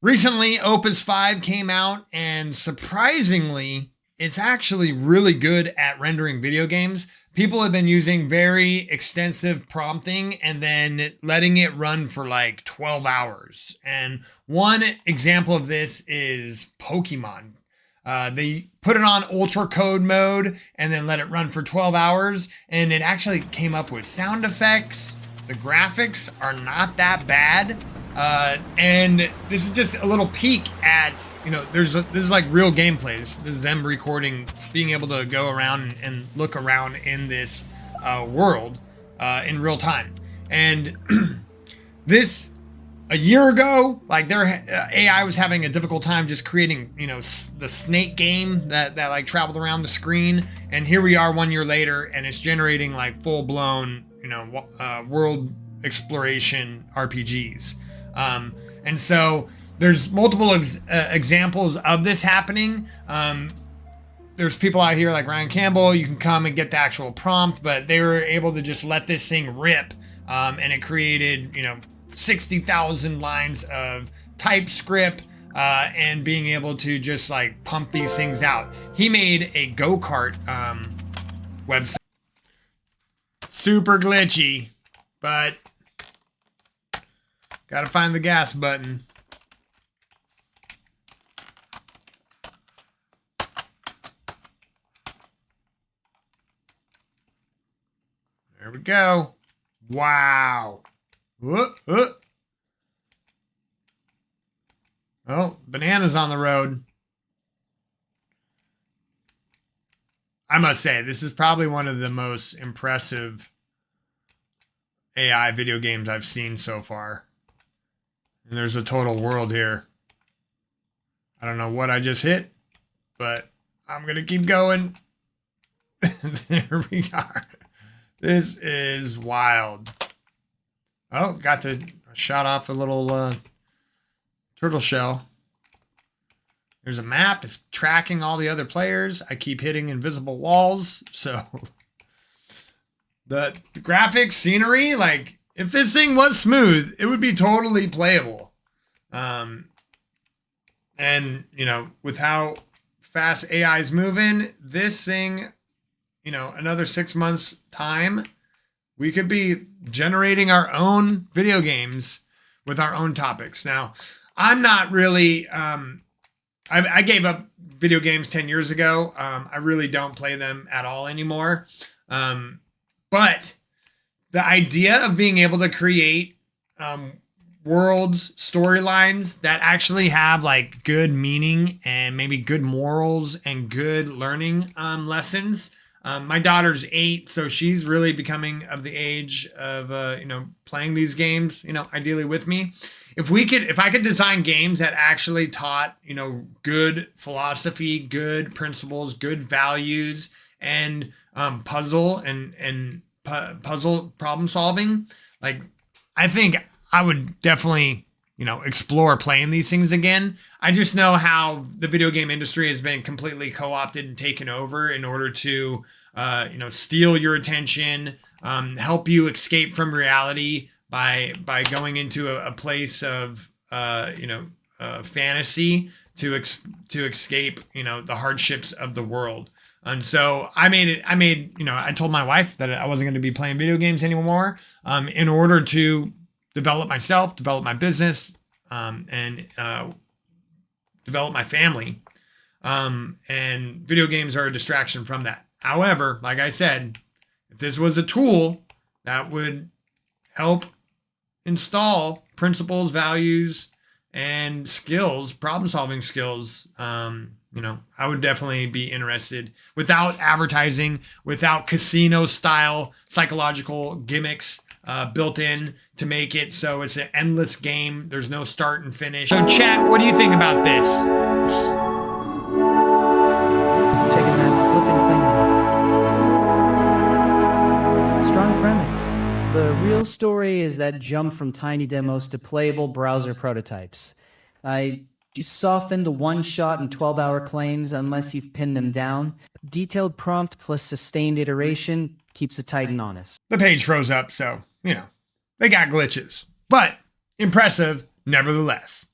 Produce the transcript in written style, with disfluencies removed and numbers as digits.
Recently, Opus 5 came out, and surprisingly, it's actually really good at rendering video games. People have been using very extensive prompting and then letting it run for like 12 hours. And one example of this is Pokemon. They put it on ultra code mode and then let it run for 12 hours, and it actually came up with sound effects. The graphics are not that bad. And this is just a little peek at, this is like real gameplay. This is them recording, being able to go around and look around in this world in real time. And this, a year ago, like their AI was having a difficult time just creating, the snake game that like traveled around the screen. And here we are 1 year later, and it's generating like full blown, world exploration RPGs. And so there's multiple examples of this happening. There's people out here like Ryan Campbell. You can come and get the actual prompt, but they were able to just let this thing rip. And it created, 60,000 lines of TypeScript, and being able to just like pump these things out. He made a go-kart, website. Super glitchy, but gotta find the gas button. There we go. Wow. Oh, bananas on the road. I must say, this is probably one of the most impressive AI video games I've seen so far. And there's a total world here. I don't know what I just hit, but I'm going to keep going. There we are. This is wild. Oh, got to shot off a little turtle shell. There's a map. It's tracking all the other players. I keep hitting invisible walls. So the graphics, scenery, like if this thing was smooth, it would be totally playable. And, with how fast AI is moving, this thing, another 6 months time, we could be generating our own video games with our own topics. Now, I'm not really, I gave up video games 10 years ago. I really don't play them at all anymore. But the idea of being able to create worlds, storylines that actually have like good meaning and maybe good morals and good learning lessons. My daughter's 8, so she's really becoming of the age of playing these games, ideally with me. If I could design games that actually taught, good philosophy, good principles, good values, and puzzle and puzzle problem solving, like I think I would definitely, explore playing these things again. I just know how the video game industry has been completely co-opted and taken over in order to, steal your attention, help you escape from reality by going into a place of, fantasy to escape, the hardships of the world. And so I told my wife that I wasn't going to be playing video games anymore, in order to develop myself, develop my business, and develop my family. And video games are a distraction from that. However, like I said, if this was a tool that would help install principles, values, and skills, problem-solving skills, I would definitely be interested, without advertising, without casino-style psychological gimmicks built in to make it so it's an endless game. There's no start and finish. So chat, what do you think about this? Checking that flipping thing out. Strong premise. The real story is that jump from tiny demos to playable browser prototypes. I softened the one-shot and 12-hour claims unless you've pinned them down. Detailed prompt plus sustained iteration keeps it tight and honest. The page froze up, so, they got glitches. But impressive nevertheless.